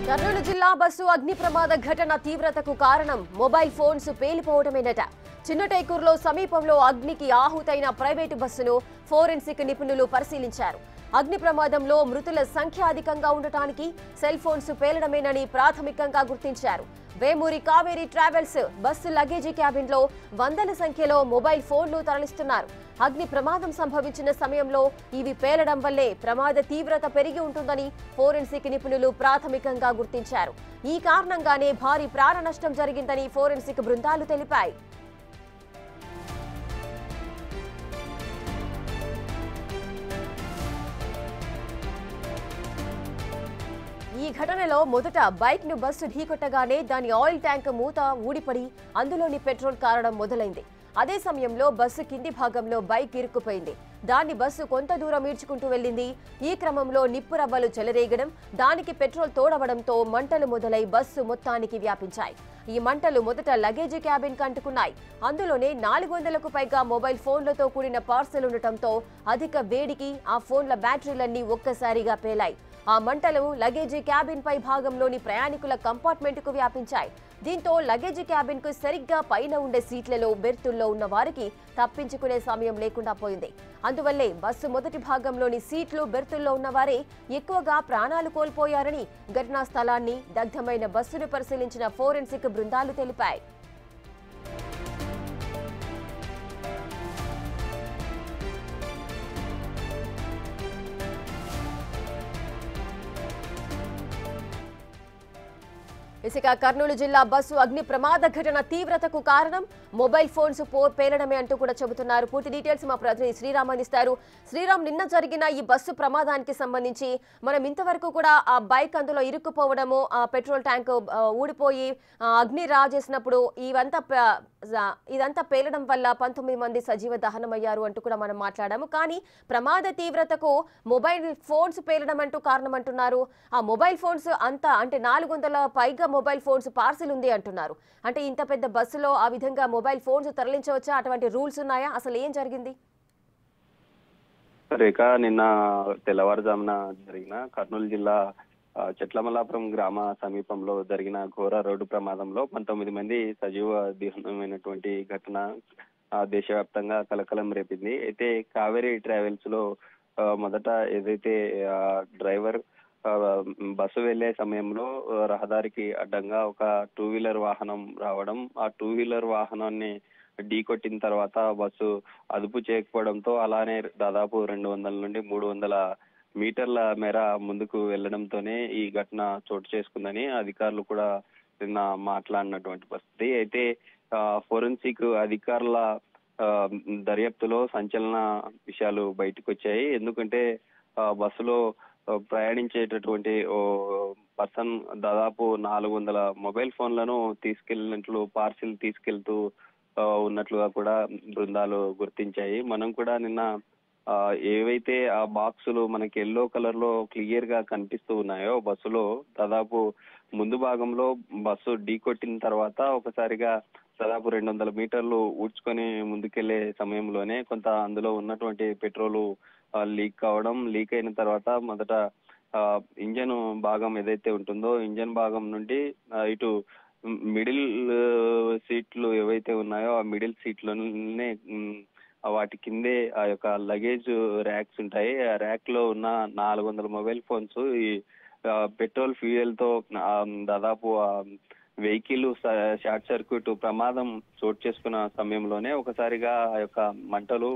కర్నూలు జిల్లా బస్సు అగ్ని ప్రమాద ఘటన తీవ్రతకు కారణం మొబైల్ ఫోన్స్ పేలిపోవడమేనట. చిన్నటైకూరులో సమీపంలో అగ్నికి ఆహుతైన ప్రైవేటు బస్సును ఫోరెన్సిక్ నిపుణులు పరిశీలించారు. అగ్ని ప్రమాదంలో మృతుల సంఖ్య అధికంగా ఉండటానికి సెల్ ఫోన్స్ పేలడమేనని ప్రాథమికంగా గుర్తించారు. Vemuri Kaveri travels bus luggage క్యాబిన్లో వందల సంఖ్యలో మొబైల్ ఫోన్లు తరలిస్తున్నారు. అగ్ని ప్రమాదం సంభవించిన సమయంలో ఇవి పేలడం వల్లే ప్రమాద తీవ్రత పెరిగి ఉంటుందని ఫోరెన్సిక్ నిపుణులు ప్రాథమికంగా గుర్తించారు. ఈ కారణంగానే భారీ ప్రాణ నష్టం జరిగిందని ఫోరెన్సిక్ బృందాలు తెలిపాయి. ఈ ఘటనలో మొదట బైక్ ను బస్సు ఢీకొట్టగానే దాని ఆయిల్ ట్యాంక్ మూత ఊడిపడి అందులోని పెట్రోల్ కారడం మొదలైంది. అదే సమయంలో బస్సు కింది భాగంలో బైక్ ఇరుక్కుపోయింది. దాన్ని బస్సు కొంత దూరం ఈడ్చుకుంటూ వెళ్లింది. ఈ క్రమంలో నిప్పు రవ్వలు చెలరేగడం, దానికి పెట్రోల్ తోడవడంతో మంటలు మొదలై బస్సు మొత్తానికి వ్యాపించాయి. ఈ మంటలు మొదట లగేజీ క్యాబిన్ కు అంటుకున్నాయి. అందులోనే 400కు పైగా మొబైల్ ఫోన్లతో కూడిన పార్సల్ ఉండటంతో అధిక వేడికి ఆ ఫోన్ల బ్యాటరీలన్నీ ఒక్కసారిగా పేలాయి. ఆ మంటలు లగేజీ క్యాబిన్ పై భాగంలోని ప్రయాణికుల కంపార్ట్మెంట్ కు వ్యాపించాయి. దీంతో లగేజీ క్యాబిన్ కు సరిగ్గా పైన ఉండే సీట్లలో బెర్తుల్లో ఉన్న వారికి తప్పించుకునే సమయం లేకుండా పోయింది. అందువల్లే బస్సు మొదటి భాగంలోని సీట్లు బెర్తుల్లో ఉన్నవారే ఎక్కువగా ప్రాణాలు కోల్పోయారని ఘటనా స్థలాన్ని, దగ్ధమైన బస్సును పరిశీలించిన ఫోరెన్సిక్ బృందాలు తెలిపాయి. ఇసుక కర్నూలు జిల్లా బస్సు అగ్ని ప్రమాద ఘటన తీవ్రతకు కారణం మొబైల్ ఫోన్స్ పేలడమే అంటూ కూడా చెబుతున్నారు. పూర్తి డీటెయిల్స్ మా ప్రతినిధి శ్రీరామ్ అందిస్తారు. శ్రీరామ్, నిన్న జరిగిన ఈ బస్సు ప్రమాదానికి సంబంధించి మనం ఇంతవరకు కూడా ఆ బైక్ అందులో ఇరుక్కుపోవడము, ఆ పెట్రోల్ ట్యాంక్ ఊడిపోయి అగ్ని రాజేసినప్పుడు ఇదంతా పేలడం వల్ల 19 మంది సజీవ దహనమయ్యారు అంటూ కూడా మనం మాట్లాడాము. కానీ ప్రమాద తీవ్రతకు మొబైల్ ఫోన్స్ పేలడం అంటూ కారణం అంటున్నారు. ఆ మొబైల్ ఫోన్స్ అంతా అంటే 400 పైగా మొబైల్ ఫోన్స్ పార్సిల్ ఉంది అంటున్నారు. అంటే ఇంత పెద్ద బస్సులో ఆ విధంగా మొబైల్ ఫోన్స్ తరలించవచ్చా? అటువంటి రూల్స్ ఉన్నాయా? అసలు ఏం జరిగింది? రేఖ, నిన్న తెల్లవారుజామున జరిగిన కర్నూలు జిల్లా చెట్లమల్లాపురం గ్రామ సమీపంలో జరిగిన ఘోర రోడ్డు ప్రమాదంలో 19 మంది సజీవ దహనమైనటువంటి ఘటన దేశవ్యాప్తంగా కలకలం రేపింది. అయితే కావేరీ ట్రావెల్స్ లో మొదట ఏదైతే డ్రైవర్ బస్సు వెళ్లే సమయంలో రహదారికి అడ్డంగా ఒక 2 వీలర్ వాహనం రావడం, ఆ 2 వీలర్ వాహనాన్ని ఢీకొట్టిన తర్వాత బస్సు అదుపు చేయకపోవడంతో అలానే దాదాపు 200 నుండి 300 మీటర్ల మేర ముందుకు వెళ్లడంతోనే ఈ ఘటన చోటు చేసుకుందని అధికారులు కూడా నిన్న మాట్లాడినటువంటి పరిస్థితి. అయితే ఫోరెన్సిక్ అధికారుల దర్యాప్తులో సంచలన విషయాలు బయటకు వచ్చాయి. ఎందుకంటే బస్సులో ప్రయాణించేటటువంటి పర్సన్ దాదాపు 400 మొబైల్ ఫోన్లను తీసుకెళ్లినట్లు, పార్సిల్ తీసుకెళ్తూ ఉన్నట్లుగా కూడా బృందాలు గుర్తించాయి. మనం కూడా నిన్న ఏవైతే ఆ బాక్సులు మనకి ఎల్లో కలర్ లో క్లియర్ గా కనిపిస్తూ ఉన్నాయో బస్సులో, దాదాపు ముందు భాగంలో బస్సు ఢీకొట్టిన తర్వాత ఒకసారిగా దాదాపు 200 మీటర్లు ఊడ్చుకొని ముందుకెళ్లే సమయంలోనే కొంత అందులో ఉన్నటువంటి పెట్రోల్ లీక్ కావడం, లీక్ అయిన తర్వాత మొదట ఇంజన్ భాగం ఏదైతే ఉంటుందో ఇంజన్ భాగం నుండి ఇటు మిడిల్ సీట్లు ఏవైతే ఉన్నాయో ఆ మిడిల్ సీట్లోనే వాటి కిందే ఆ యొక్క లగేజ్ ర్యాక్స్ ఉంటాయి. ఆ ర్యాక్ లో ఉన్న 400 మొబైల్ ఫోన్స్ ఈ పెట్రోల్ ఫ్యూయల్ తో దాదాపు వెహికల్ షార్ట్ సర్క్యూట్ ప్రమాదం చోటు చేసుకున్న సమయంలోనే ఒకసారిగా ఆ యొక్క మంటలు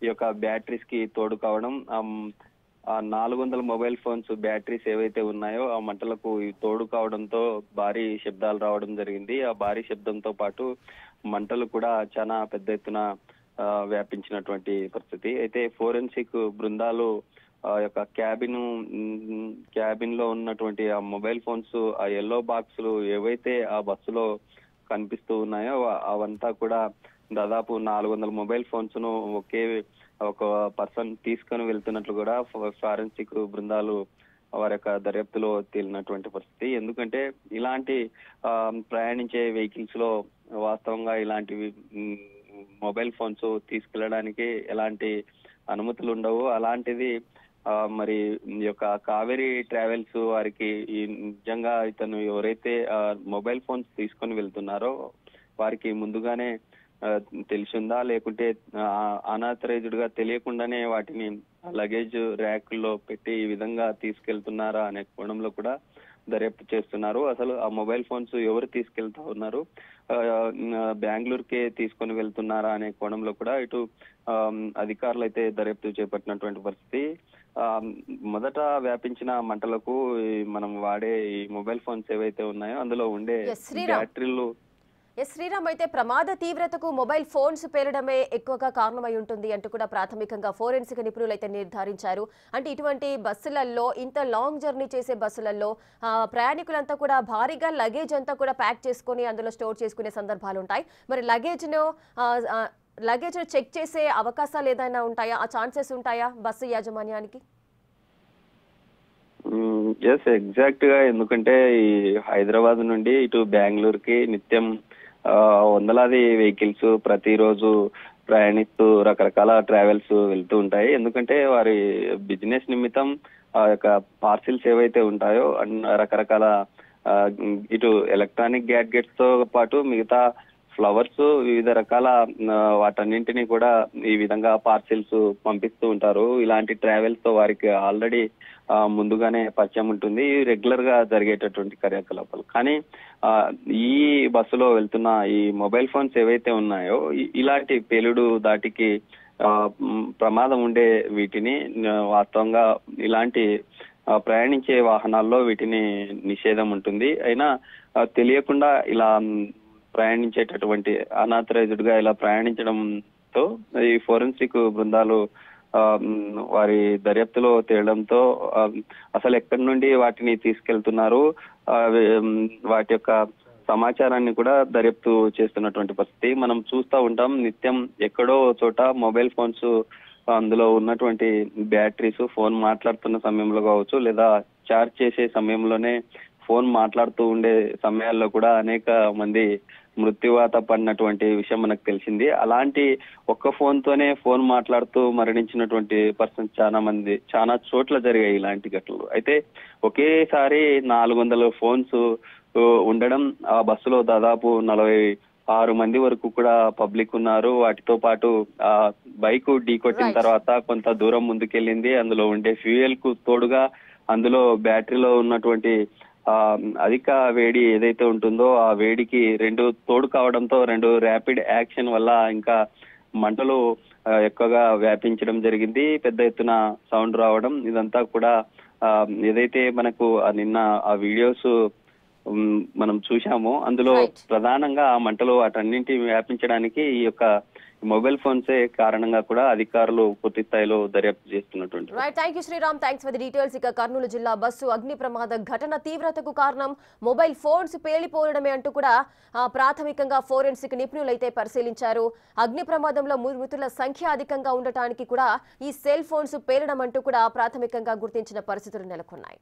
ఈ యొక్క బ్యాటరీస్ కి తోడు కావడం, ఆ 400 మొబైల్ ఫోన్స్ బ్యాటరీస్ ఏవైతే ఉన్నాయో ఆ మంటలకు తోడు కావడంతో భారీ శబ్దాలు రావడం జరిగింది. ఆ భారీ శబ్దంతో పాటు మంటలు కూడా చాలా పెద్ద ఎత్తున వ్యాపించినటువంటి పరిస్థితి. అయితే ఫోరెన్సిక్ బృందాలు ఆ యొక్క క్యాబిన్ లో ఉన్నటువంటి ఆ మొబైల్ ఫోన్స్, ఆ ఎల్లో బాక్సులు ఏవైతే ఆ బస్సులో కనిపిస్తూ ఉన్నాయో అవంతా కూడా దాదాపు 400 మొబైల్ ఫోన్స్ ను ఒక పర్సన్ తీసుకొని వెళ్తున్నట్లు కూడా ఫోరెన్సిక్ బృందాలు వారి యొక్క దర్యాప్తులో తేలినటువంటి పరిస్థితి. ఎందుకంటే ఇలాంటి ప్రయాణించే వెహికల్స్ లో వాస్తవంగా ఇలాంటివి మొబైల్ ఫోన్స్ తీసుకెళ్లడానికి ఎలాంటి అనుమతులు ఉండవు. అలాంటిది మరి ఈ యొక్క కావేరీ ట్రావెల్స్ వారికి ఈ నిజంగా ఇతను ఎవరైతే మొబైల్ ఫోన్స్ తీసుకొని వెళ్తున్నారో వారికి ముందుగానే తెలిసిందా, లేకుంటే అనాథరైజ్డ్ గా తెలియకుండానే వాటిని లగేజ్ ర్యాక్ల్లో పెట్టి ఈ విధంగా తీసుకెళ్తున్నారా అనే కోణంలో కూడా దర్యాప్తు చేస్తున్నారు. అసలు ఆ మొబైల్ ఫోన్స్ ఎవరు తీసుకెళ్తా ఉన్నారు, బెంగళూరుకే తీసుకొని వెళ్తున్నారా అనే కోణంలో కూడా ఇటు అధికారులు అయితే దర్యాప్తు చేపట్టినటువంటి పరిస్థితి. మొదట వ్యాపించిన మంటలకు మనం వాడే ఈ మొబైల్ ఫోన్స్ ఏవైతే ఉన్నాయో అందులో ఉండే బ్యాటరీలు. శ్రీరామ్, అయితే ప్రమాద తీవ్రతకు మొబైల్ ఫోన్స్ పేలడమే ఎక్కువగా కారణమై ఉంటుంది అంటూ కూడా ప్రాథమికంగా ఫోరెన్సిక్ నిపుణులు అయితే నిర్ధారించారు. అంటే ఇటువంటి బస్సులలో, ఇంత లాంగ్ జర్నీ చేసే బస్సులలో ప్రయాణికులంతా కూడా భారీగా లగేజ్ అంతా కూడా ప్యాక్ చేసుకుని అందులో స్టోర్ చేసుకునే సందర్భాలు ఉంటాయి. మరి లగేజ్ చెక్ చేసే అవకాశాలు ఏదైనా ఉంటాయా, ఆ ఛాన్సెస్ ఉంటాయా బస్సు యాజమాన్యానికి? ఎగ్జాక్ట్ గా, ఎందుకంటే ఈ హైదరాబాద్ నుండి ఇటు బెంగళూరుకి నిత్యం వందలాది వెహికల్స్ ప్రతిరోజు ప్రయాణిస్తూ రకరకాల ట్రావెల్స్ వెళ్తూ ఉంటాయి. ఎందుకంటే వారి బిజినెస్ నిమిత్తం ఆ యొక్క పార్సిల్స్ ఏవైతే ఉంటాయో రకరకాల ఇటు ఎలక్ట్రానిక్ గ్యాడ్గెట్స్ తో పాటు మిగతా ఫ్లవర్స్, వివిధ రకాల వాటన్నింటినీ కూడా ఈ విధంగా పార్సిల్స్ పంపిస్తూ ఉంటారు. ఇలాంటి ట్రావెల్స్ తో వారికి ఆల్రెడీ ముందుగానే పరిచయం ఉంటుంది, రెగ్యులర్ గా జరిగేటటువంటి కార్యకలాపాలు. కానీ ఈ బస్సులో వెళ్తున్న ఈ మొబైల్ ఫోన్స్ ఏవైతే ఉన్నాయో ఇలాంటి పేలుడు దాటికి ప్రమాదం ఉండే వీటిని వాస్తవంగా ఇలాంటి ప్రయాణించే వాహనాల్లో వీటిని నిషేధం ఉంటుంది. అయినా తెలియకుండా ఇలా ప్రయాణించేటటువంటి అనాథరైజ్డ్ గా ఇలా ప్రయాణించడంతో ఈ ఫోరెన్సిక్ బృందాలు వారి దర్యాప్తులో తేలడంతో అసలు ఎక్కడి నుండి వాటిని తీసుకెళ్తున్నారు, వాటి యొక్క సమాచారాన్ని కూడా దర్యాప్తు చేస్తున్నటువంటి పరిస్థితి మనం చూస్తూ ఉంటాం. నిత్యం ఎక్కడో చోట మొబైల్ ఫోన్స్, అందులో ఉన్నటువంటి బ్యాటరీస్ ఫోన్ మాట్లాడుతున్న సమయంలో కావచ్చు, లేదా ఛార్జ్ చేసే సమయంలోనే ఫోన్ మాట్లాడుతూ ఉండే సమయాల్లో కూడా అనేక మంది మృత్యువాత పడినటువంటి విషయం మనకు తెలిసింది. అలాంటి ఒక్క ఫోన్ తోనే ఫోన్ మాట్లాడుతూ మరణించినటువంటి పర్సన్స్ చాలా చోట్ల జరిగాయి ఇలాంటి ఘటనలు. అయితే ఒకేసారి 400 ఫోన్స్ ఉండడం, ఆ బస్సులో దాదాపు 46 మంది వరకు కూడా పబ్లిక్ ఉన్నారు. వాటితో పాటు ఆ బైక్ ఢీకొట్టిన తర్వాత కొంత దూరం ముందుకెళ్ళింది. అందులో ఉండే ఫ్యూయల్ కు తోడుగా అందులో బ్యాటరీలో ఉన్నటువంటి అధిక వేడి ఏదైతే ఉంటుందో ఆ వేడికి 2 తోడు కావడంతో 2 ర్యాపిడ్ యాక్షన్ వల్ల ఇంకా మంటలు ఎక్కువగా వ్యాపించడం జరిగింది. పెద్ద ఎత్తున సౌండ్ రావడం, ఇదంతా కూడా ఏదైతే మనకు నిన్న ఆ వీడియోస్ మనం చూశామో అందులో ప్రధానంగా ఆ మంటలు వాటన్నింటిని వ్యాపించడానికి ఈ యొక్క మొబైల్ ఫోన్సే కారణంగా కూడా అధికారులు పూర్తి స్థాయిలో దర్యాప్తు చేస్తున్నటువంటి. Thank you Sriram, thanks for the details. ఇక కర్నూలు జిల్లా బస్సు అగ్ని ప్రమాద ఘటన తీవ్రతకు కారణం మొబైల్ ఫోన్స్ పేలిపోవడమే అంటూ కూడా ప్రాథమికంగా ఫోరెన్సిక్ నిపుణులు అయితే పరిశీలించారు. అగ్ని ప్రమాదంలో మృతుల సంఖ్య అధికంగా ఉండటానికి కూడా ఈ సెల్ ఫోన్స్ పేలడం అంటూ కూడా ప్రాథమికంగా గుర్తించిన పరిస్థితులు నెలకొన్నాయి.